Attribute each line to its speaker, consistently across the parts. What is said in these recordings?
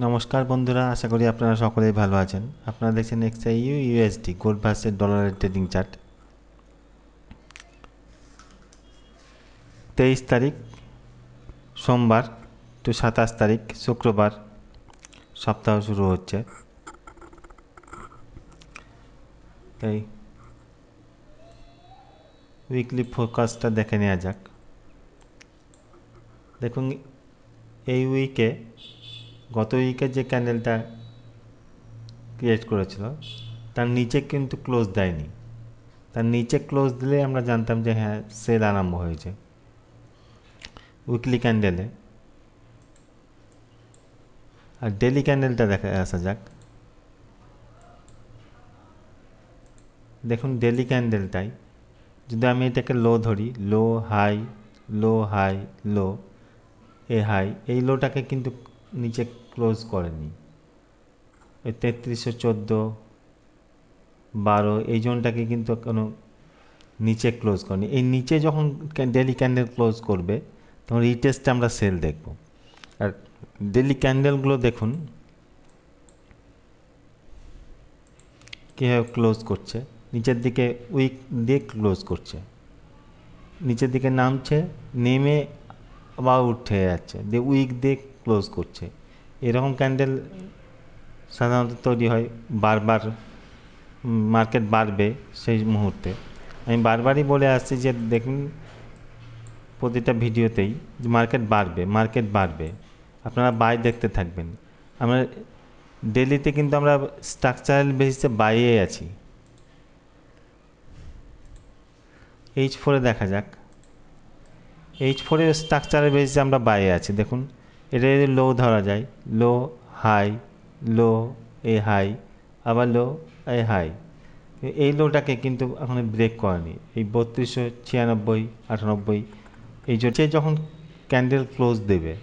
Speaker 1: নমস্কার বন্ধুরা, আশা করি আপনারা সকলেই ভালো আছেন। আপনারা দেখছেন এক্সআইইউ ইউএসডি গোল্ড ভার্সেস ডলারের ট্রেডিং চার্ট। 23 তারিখ সোমবার টু 27 তারিখ শুক্রবার সপ্তাহ শুরু হচ্ছে। তাই উইকলি ফোকাসটা দেখে নেওয়া যাক। দেখুন, এই উইকে গত উইকে যে ক্যান্ডেলটা ক্রিয়েট করেছিল তার নিচে কিন্তু ক্লোজ দেয়নি। তার নিচে ক্লোজ দিলে আমরা জানতাম যে হ্যাঁ, সেল আরম্ভ হয়েছে। উইকলি ক্যান্ডেলে আর ডেলি ক্যান্ডেলটা দেখা আসা যাক। দেখুন, ডেলি ক্যান্ডেলটাই যদি আমি এটাকে লো ধরি, low high low high low, এ হাই, এই লোটাকে কিন্তু নিচে ক্লোজ করেনি। ওই 3314 12 এই জোনটাকে কিন্তু কোনো নিচে ক্লোজ করেনি। এই নিচে যখন ডেলি ক্যান্ডেল ক্লোজ করবে তখন রিটেস্টে আমরা সেল দেখব। আর ডেলি ক্যান্ডেলগুলো দেখুন কীভাবে ক্লোজ করছে। নিচের দিকে উইক দিয়ে ক্লোজ করছে, নিচের দিকে নামছে, নেমে আবার উঠে যাচ্ছে, দিয়ে উইক দিয়ে ক্লোজ করছে। এরকম ক্যান্ডেল সাধারণত তৈরি হয় বারবার মার্কেট বাড়বে সেই মুহূর্তে। আমি বারবারই বলে আসছি যে দেখুন প্রতিটা ভিডিওতেই যে মার্কেট বাড়বে, আপনারা বাই দেখতে থাকবেন। আমরা ডেলিতে কিন্তু আমরা স্ট্রাকচারাল বেসিসে বাইয়ে আছি। H4 দেখা যাক। H4 এর স্ট্রাকচারের বেসিসে আমরা বাইরে আছি। দেখুন, এটা যদি লো ধরা যায়, লো হাই লো, এ হাই, আবার লো, এ হাই, এই লোটাকে কিন্তু এখন ব্রেক করেনি। এই 3296 98 এই যে যখন ক্যান্ডেল ক্লোজ দেবে,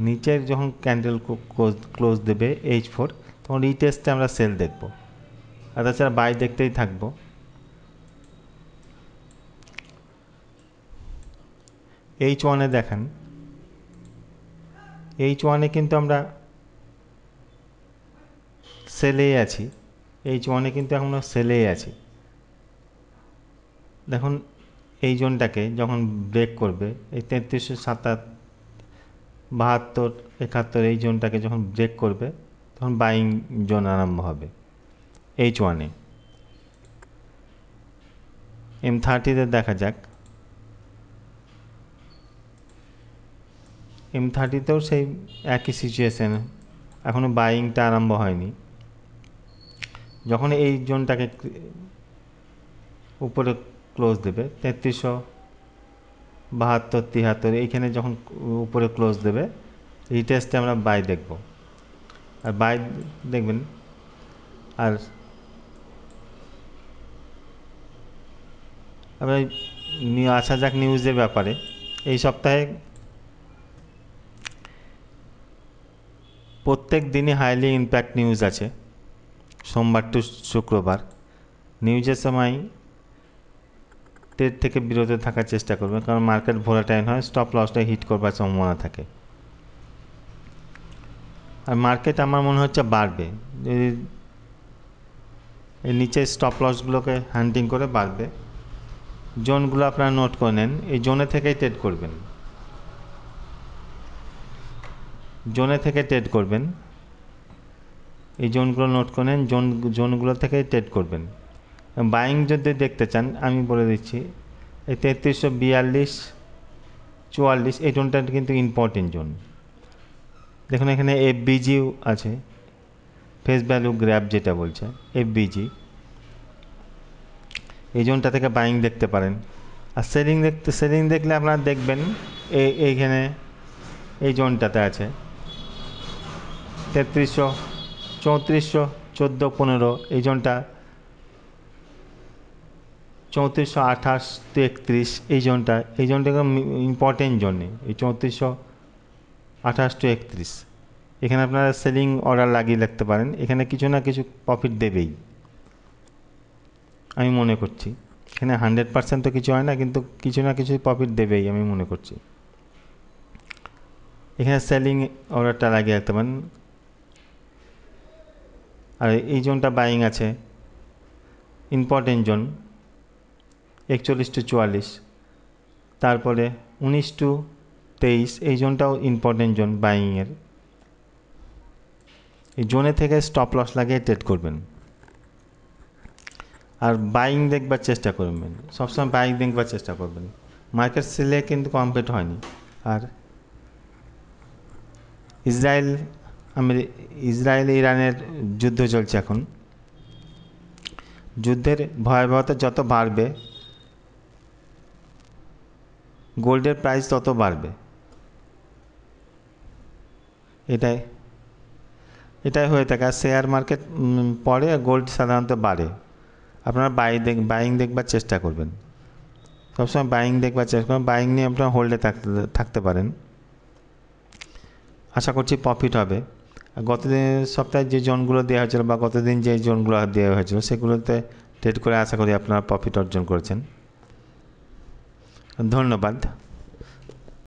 Speaker 1: নিচের যখন ক্যান্ডেল ক্লোজ দেবে H4, তখন রিটেস্টে আমরা সেল দেখব। আর তাছাড়া বাই দেখতেই থাকবো। H1 দেখান। H1 কিন্তু আমরা সেলেই আছি। H1 কিন্তু এখনও সেলেই আছি। দেখুন, এই জোনটাকে যখন ব্রেক করবে, এই 3307 72 71 এই জোনটাকে যখন ব্রেক করবে তখন বাইং জোন আরম্ভ হবে H1 এ। M30 দেখা যাক। M30তেও সেই একই সিচুয়েশন, এখনও বাইংটা আরম্ভ হয়নি। যখন এই জোনটাকে উপরে ক্লোজ দেবে 3372 73, এইখানে যখন উপরে ক্লোজ দেবে রিটেস্টে আমরা বাই দেখব। আর বাই দেখবেন। আর আমরা আসা যাক নিউজের ব্যাপারে। এই সপ্তাহে প্রত্যেক দিনই হাইলি ইম্প্যাক্ট নিউজ আছে, সোমবার টু শুক্রবার। নিউজের সময় ট্রেড থেকে বিরত থাকার চেষ্টা করবে, কারণ মার্কেট ভোলাটাইল হয়, স্টপ লসটা হিট করবার সম্ভাবনা থাকে। আর মার্কেট আমার মনে হচ্ছে বাড়বে, যদি এই নিচে স্টপ লসগুলোকে হান্টিং করে বাড়বে। জোনগুলো আপনারা নোট করে নেন, এই জোনে থেকেই ট্রেড করবেন, এই জোনগুলো নোট করে নেন, জোনগুলো থেকেই ট্রেড করবেন। বাইং যদি দেখতে চান আমি বলে দিচ্ছি, এই 3342 44 এই জোনটা কিন্তু ইম্পর্টেন্ট জোন। দেখুন, এখানে এফবিজিও আছে, ফেস ভ্যালু গ্র্যাব যেটা বলছে এফবিজি, এই জোনটা থেকে বাইং দেখতে পারেন। আর সেলিং দেখলে আপনারা দেখবেন এইখানে এই জোনটাতে আছে 3300 3400 14 15, এই জোনটা 3428 to 31, এই জোনটা ইম্পর্টেন্ট জোন। এই 3428 to 31 এখানে আপনারা সেলিং অর্ডার লাগিয়ে রাখতে পারেন। এখানে কিছু না কিছু প্রফিট দেবেই আমি মনে করছি। এখানে 100% তো কিছু হয় না, কিন্তু কিছু না কিছু প্রফিট দেবেই আমি মনে করছি। এখানে সেলিং অর্ডারটা লাগিয়ে রাখতে পারেন। আর এই জোনটা বাইং আছে, ইম্পর্টেন্ট জোন 41-44, তারপরে 19-23 এই জোনটাও ইম্পর্টেন্ট জোন বাইংয়ের। এই জোনে থেকে স্টপ লস লাগিয়ে ট্রেড করবেন আর বাইং দেখবার চেষ্টা করবেন, সবসময় বাইং দেখবার চেষ্টা করবেন। মার্কেট সেলে কিন্তু কমপ্লিট হয়নি। আর ইসরায়েল ইরানের যুদ্ধ চলছে এখন। যুদ্ধের ভয়াবহতা যত বাড়বে গোল্ডের প্রাইস তত বাড়বে। এটাই হয়ে থাকে। আর শেয়ার মার্কেট পড়ে আর গোল্ড সাধারণত বাড়ে। আপনারা বাইং দেখবার চেষ্টা করবেন, সবসময় বাইং দেখবার চেষ্টা করবেন। বাইং নিয়ে আপনারা হোল্ডে থাকতে পারেন। আশা করছি প্রফিট হবে। গত সপ্তাহে যে জোনগুলো দেওয়া হয়েছিল বা গতদিন যে জোনগুলো দেওয়া হয়েছিল সেগুলোতে ট্রেড করে আশা করি আপনারা প্রফিট অর্জন করেছেন। ধন্যবাদ।